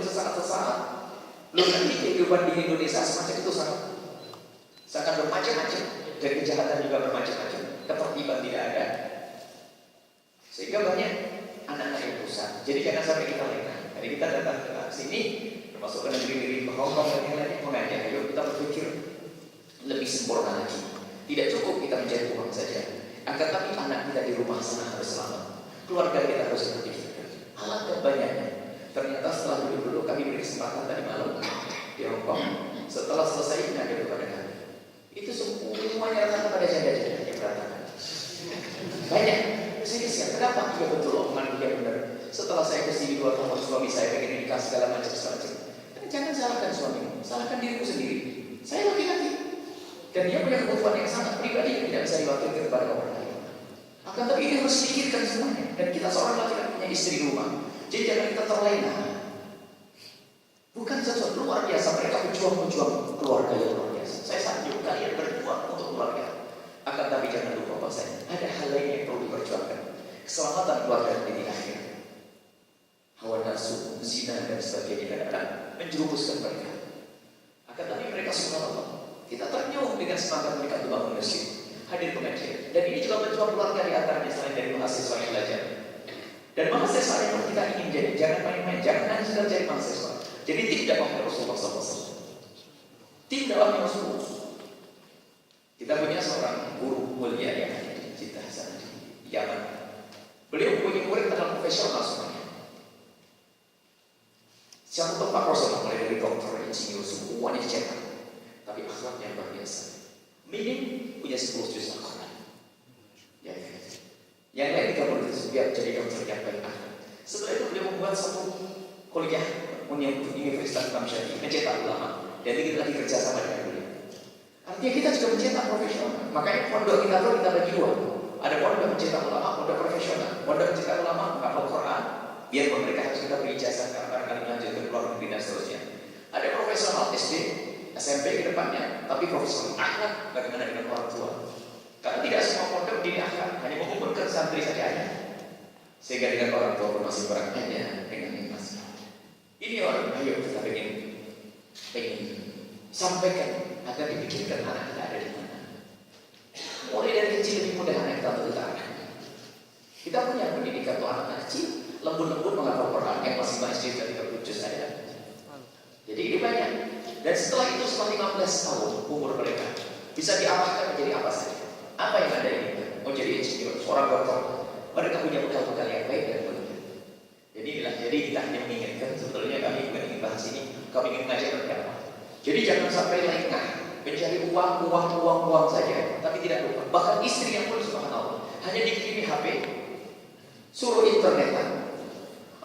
walaupun sesaat-sesaat. Belum nanti kehidupan di Indonesia semacam itu sangat bermacam-macam, dan kejahatan juga bermacam-macam, ketertiban tidak ada, sehingga banyak anak-anak yang rusak. Jadi jangan sampai kita lengah. Jadi kita datang ke sini, termasuk ke negeri-negeri Hong Kong dan yang lainnya, mengajak ayo kita berpikir lebih sempurna lagi. Tidak cukup kita mencari uang saja, akan tapi anak kita di rumah sana harus selamat, keluarga kita harus berpikirkan. Alangkah banyaknya. Ternyata setelah dulu kami beri kesempatan tadi malam di Hong Kong, setelah selesai mengajar kepada kami, itu semuanya rata pada janda-janda yang berantakan. Banyak. Saya kenapa? Ya betul, omongan dia benar. Setelah saya kesini 2 tahun, suami saya pengen nikah segala macam. Jangan salahkan suami, salahkan diriku sendiri. Saya laki-laki, dan dia punya kebutuhan yang sangat pribadi yang tidak bisa diwakilkan kepada orang lain. Akan tapi ini harus dipikirkan semuanya. Dan kita seorang laki-laki punya istri rumah, jadi jangan kita terlena. Bukan sesuatu luar biasa, mereka berjuang keluarga yang luar biasa. Saya sanjung kalian berjuang untuk keluarga. Akan tapi jangan lupa bahwa ada hal lain yang perlu diperjuangkan. Keselamatan keluarga di akhir. Hawa nafsu, zina dan sebagainya kadang-kadang menjerumuskan mereka. Akan tapi mereka subhanallah, kita ternyum dengan semangat mereka untuk bangun masjid, hadir pengajian. Dan ini juga berjuang keluarga di antaranya selain dari mahasiswa yang belajar. Dan mahasiswa yang kita ingin jadi, jangan main-main, jangan hanya sekedar jadi mahasiswa. Jadi tidak wahai Rasulullah SAW. Tidak wahai Rasulullah. Kita punya seorang guru mulia yang ada di Jeddah sana di Yaman. Beliau punya murid terlalu profesional semuanya. Satu tempat profesional, mulai dari dokter, insinyur, semuanya dicetak. Tapi akhlaknya luar biasa. Minim punya 10 juz Al-Quran. Ya, yang lain 30 juz biar jadi dokter yang baik akhlak. Setelah itu beliau membuat satu kuliah Universitas Imam Syafi'i, mencetak ulama. Dan kita lagi kerja sama dengan beliau. Artinya kita juga mencetak profesional. Makanya pondok kita tuh kita bagi 2. Ada pondok mencetak ulama, pondok profesional. Pondok mencetak ulama menghafal Quran, biar mereka harus kita beri ijazah karena lanjut ke luar negeri dan seterusnya. Ada profesional SD, SMP ke depannya, tapi profesional akhlak bagaimana dengan orang tua. Karena tidak semua pondok dini akhlak, hanya mengumpulkan santri saja ada. Sehingga dengan orang tua pun masih kurang hanya dengan ikhlas. Ini orang, ayo kita pengen sampaikan agar dipikirkan anak kita ada di mana. Mulai dari kecil lebih mudah anak kita untuk kita arahkan. Kita punya pendidikan untuk anak kecil, lembut-lembut menghafal Quran yang masih SD dari 30 juz ada. Jadi ini banyak. Dan setelah itu setelah 15 tahun umur mereka bisa diarahkan menjadi apa saja. Apa yang ada ini? Mau jadi insinyur, seorang dokter. Mereka punya bekal-bekal yang baik dan mulia. Jadi kita hanya menginginkan, sebetulnya kami bukan ingin bahas ini, kami ingin mengajak mereka. Jadi jangan sampai lengah mencari uang saja, tapi tidak lupa. Bahkan istri yang pun subhanallah hanya dikirimi HP, suruh internetan.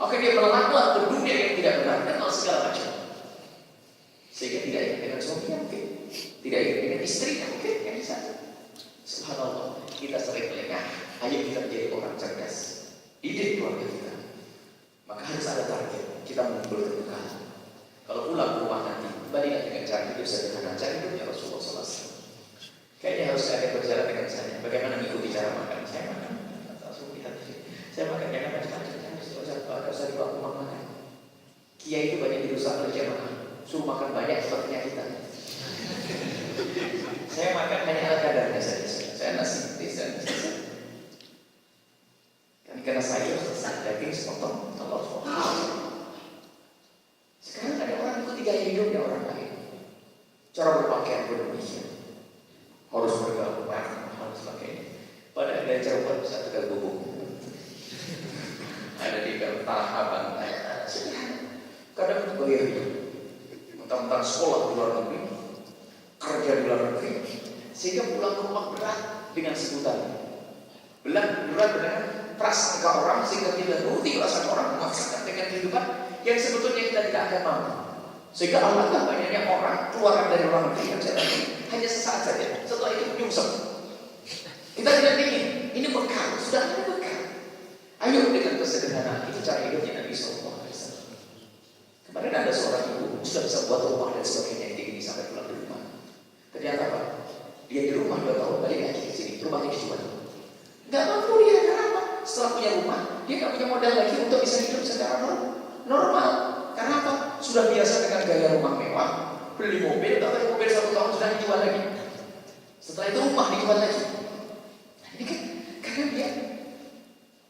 Oke, dia melanglang ke dunia yang tidak benar dan segala macam. Sehingga tidak ingat dengan suaminya mungkin, tidak ingat dengan istrinya mungkin, yang bisa. Subhanallah, kita sering lengah. Ayo kita menjadi orang cerdas, didik keluarga kita. Maka harus ada target. Kita mengumpulkan bekal. Kalau pulang ke rumah nanti, kembalilah dengan cara hidup sederhana, cara hidupnya Rasulullah SAW. Kayaknya harus ada berjalan dengan saya. Bagaimana mengikuti cara makan? Saya makan, langsung lihat. Saya makan jangan macam-macam. Tidak usah dibawa ke rumah makan. Kiai itu banyak dirusak oleh jamaah. Suruh makan banyak sepertinya kita. Saya makan hanya ala kadarnya saja. Saya nasi, karena sayur, daging sepotong, telur sepotong. Sekarang ada orang ikuti gaya hidupnya orang lain. Cara berpakaian pun demikian. Harus bergaul, harus sebagainya. Padahal ada cara buat bisa tegal bubuk. Ada di tanah abang, kadang itu gaya hidup. Mentang-mentang sekolah di luar negeri, kerja di luar negeri, sehingga pulang ke rumah berat dengan sebutan. Berat dengan prasangka orang, sehingga tidak nuruti prasangka orang, memaksakan dengan kehidupan yang sebetulnya kita tidak akan mampu. Sehingga alangkah banyaknya orang keluar dari luar negeri yang saya hanya sesaat saja, setelah itu nyungsep. Kita tidak ingin, ini bekal, sudah ada bekal. Ayo dengan kesederhanaan, itu cara hidupnya Nabi SAW. Kemarin ada seorang ibu sudah bisa buat rumah dan sebagainya yang tinggi sampai pulang di rumah. Ternyata apa? Dia di rumah 2 tahun balik lagi ke sini, rumahnya dijual. Gak mampu dia, kenapa? Setelah punya rumah, dia gak punya modal lagi untuk bisa hidup secara normal. Karena apa? sudah biasa dengan gaya rumah mewah, beli mobil, tapi mobil 1 tahun sudah dijual lagi. Setelah itu rumah dijual lagi. Ini kan karena dia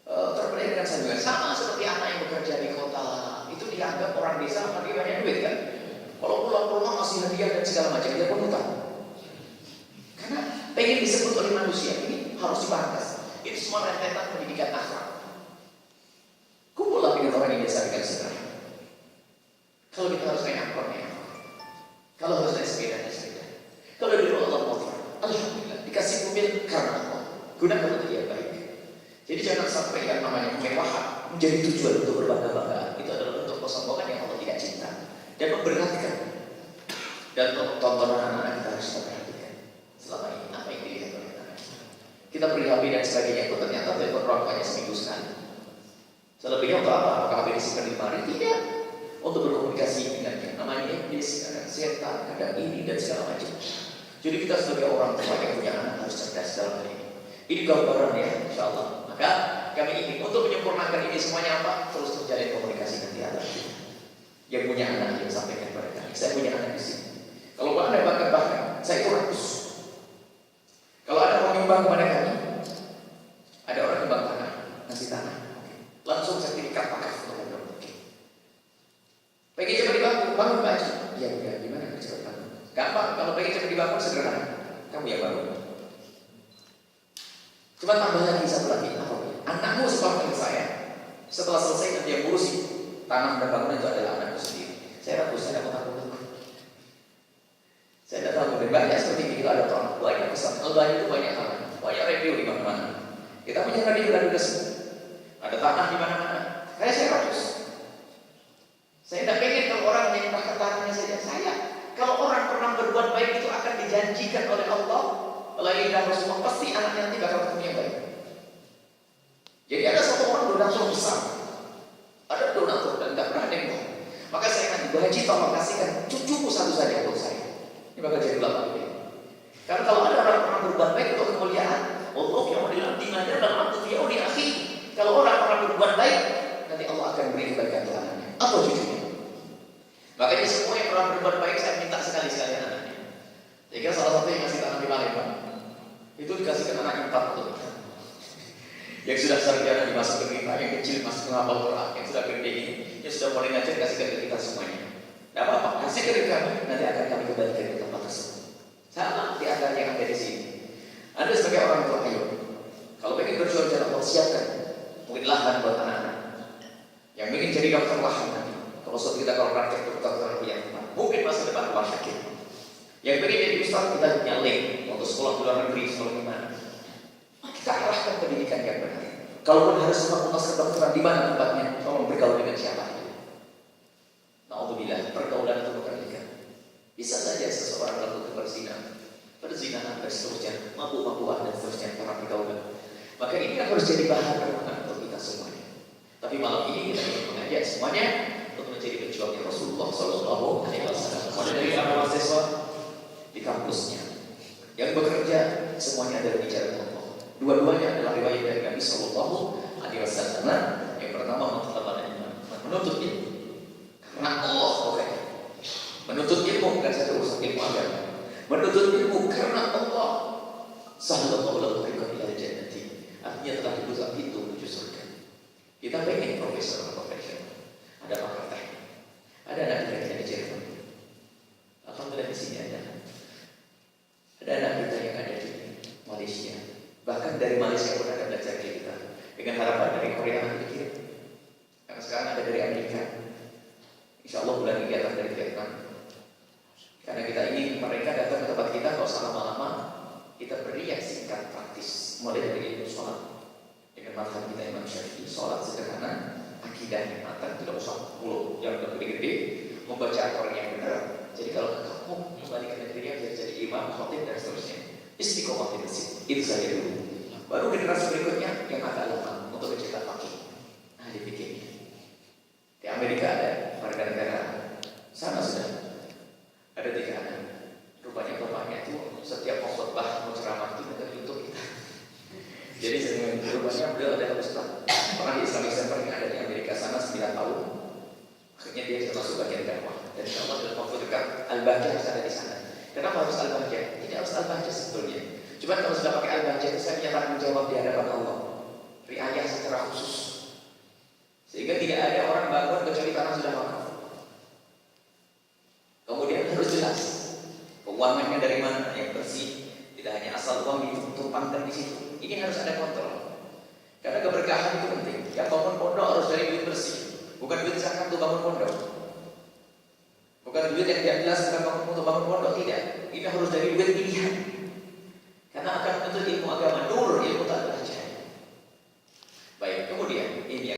terpelai dengan sanjungan. Sama seperti anak yang bekerja di kota, itu dianggap orang desa karena dia banyak duit kan. Kalau pulang rumah masih hadiah dan segala macam, dia pun utang. Karena pengen disebut oleh manusia, ini harus dipangkas. Itu semua rentetan pendidikan akhlak. Kumpullah dengan orang yang biasa dengan segera. Kalau kita harus naik angkot, naik angkot. Kalau harus naik sepeda, naik sepeda. Kalau di Allah motor, alhamdulillah dikasih mobil karena Allah. Gunakan untuk yang baik. Jadi jangan sampai yang namanya kemewahan menjadi tujuan untuk berbangga-bangga. Itu adalah bentuk kesombongan yang Allah tidak cinta. Dan memberatkan. Dan tontonan anak-anak kita harus kita perhatikan. Selama ini apa yang dilihat oleh anak kita beri HP dan sebagainya itu ternyata telepon rokoknya seminggu sekali. Selebihnya untuk apa? Apakah HP disimpan di lemari? Tidak. Untuk berkomunikasi dengannya. Namanya iblis, kadang setan, kadang ini dan segala macam. Jadi kita sebagai orang tua yang punya anak harus cerdas dalam hal ini. Ini gambaran ya, insya Allah. Maka kami ingin untuk menyempurnakan ini semuanya apa? Terus terjalin komunikasi nanti antara kita. Yang punya anak yang sampaikan kepada kami. Saya punya anak di sini. Kalau Anda bahkan saya itu ratus. Kalau ada orang nyumbang kepada kami, ada orang nyumbang tanah, ngasih tanah, langsung sertifikat wakaf untuk Anda. Pengen cepat dibangun, bangun Pak Haji. Ya udah, gimana cepat bangun? Gampang, kalau pengen cepat dibangun sederhana. Kamu yang bangun. Cuma tambah lagi satu lagi, apa? Anakmu seperti saya. Setelah selesai nanti yang ngurusin tanah dan bangunan itu adalah anakku sendiri. Saya ragu, saya tidak takut. Saya tidak tahu, dan banyak seperti ini kita ada orang banyak pesan. Al-Bahaya itu banyak tanah, banyak review di mana-mana. Kita punya radio semua. Ada tanah di mana-mana. Saya ratus. Saya tidak pengen kalau orang yang pakai tanahnya saja. Saya, kalau orang pernah berbuat baik itu akan dijanjikan oleh Allah melalui Rasulullah, pasti anaknya nanti bakal ketemu yang baik. Jadi ada satu orang donatur besar, ada donatur dan tidak pernah ada yang bohong. Maka saya nanti berhaji tolong kasihkan cucuku satu saja untuk saya. Ini bakal jadi ulama ini. Karena kalau ada orang pernah berbuat baik untuk kemuliaan, Allah yang melihat dinanya dan abdu yaudi akhi. Kalau orang pernah berbuat baik, nanti Allah akan beri kebaikan untuk anaknya atau cucunya. Makanya semua yang pernah berbuat baik saya minta sekali-sekali anaknya. Jadi salah satu yang ngasih tanah di Palembang itu dikasihkan anak 4 untuk kita. Yang sudah sarjana dimasuk ke kita, yang kecil masuk menghafal Quran, yang sudah gede ini, yang sudah mulai ngajar kasihkan ke kita semuanya. Tidak apa-apa, kasih ke kami, nanti akan kami kembalikan ke tempat tersebut. Sama di antara yang ada di sini. Anda sebagai orang tua, ayo. Kalau ingin berjuang jalan Allah, siapkan mungkin lahan buat anak-anak. Yang ingin jadi dokter lahan nanti. Kalau suatu kita kalau praktek dokter yang mungkin masa depan rumah sakit. Yang ingin jadi ustaz kita punya link untuk sekolah luar negeri, sekolah di mana. Kita arahkan pendidikan yang benar. Kalaupun harus fakultas kedokteran di mana tempatnya, tolong bergaul dengan siapa. Na'udzubillah, pergaulan itu bukan. Bisa saja seseorang melakukan perzinahan dan seterusnya, mabuk-mabukan dan seterusnya para pergaulan. Maka ini harus jadi bahan renungan untuk kita semuanya. Tapi malam ini kita ingin mengajak semuanya untuk menjadi pejuang Rasulullah Sallallahu Alaihi Wasallam. Mulai dari para mahasiswa di kampusnya, yang bekerja semuanya adalah bicara Allah. Dua-duanya adalah riwayat dari Nabi Sallallahu Alaihi Wasallam. Yang pertama menuntut ilmu karena Allah, bukan menuntut ilmu bukan satu urusan ilmu agama. Menuntut ilmu karena Allah. Sallallahu alaihi wa sallam. Artinya telah dibuka pintu menuju surga. Kita pengen profesor. Ada pakar teknik. Ada anak kita di Jerman. Alhamdulillah di sini ada. Ada anak kita yang ada di Malaysia. Bahkan dari Malaysia pun ada belajar kita. Dengan harapan dari Korea nanti dikirim. Karena sekarang ada dari Amerika. Insya Allah bulan ini datang dari Vietnam. Karena kita ingin mereka datang ke tempat kita, kalau usah lama-lama, kita beri yang singkat praktis. Mulai dari ilmu sholat dengan mazhab kita Imam Syafi'i, sholat sederhana, akidahnya matang, tidak usah mulu yang gede-gede, membaca Al-Quran yang benar. Jadi kalau kamu kembali ke negerinya jadi imam, khatib dan seterusnya, istiqomah di masjid. Itu saja dulu. Baru generasi berikutnya yang agak lemah untuk mencetak fakih. Nah, dibikin. Di Amerika ada warga negara sana sudah ada 3 anak. Rupanya bapaknya itu setiap mau khotbah mau ceramah itu minta YouTube kita. Jadi rupanya beliau adalah ustaz. Pernah di Islamic Center yang ada di Amerika sana 9 tahun. sepertinya dia sudah masuk bagian dakwah. Dan insya Allah dalam waktu dekat Al-Bahjah harus ada di sana. Kenapa harus Al-Bahjah? Tidak harus Al-Bahjah sebetulnya. Cuma kalau sudah pakai Al-Bahjah itu saya punya tanggung jawab di hadapan Allah. Riayah secara khusus. Sehingga tidak ada orang bangun kecuali tanah sudah wakaf. Kemudian harus jelas keuangannya dari mana yang bersih. Tidak hanya asal uang ditumpangkan di situ. Ini harus ada kontrol. Karena keberkahan itu penting. Yang bangun pondok harus dari duit bersih. Bukan duit zakat untuk bangun pondok. Bukan duit yang dia jelas bukan untuk bangun pondok, tidak. Ini harus dari duit pilihan.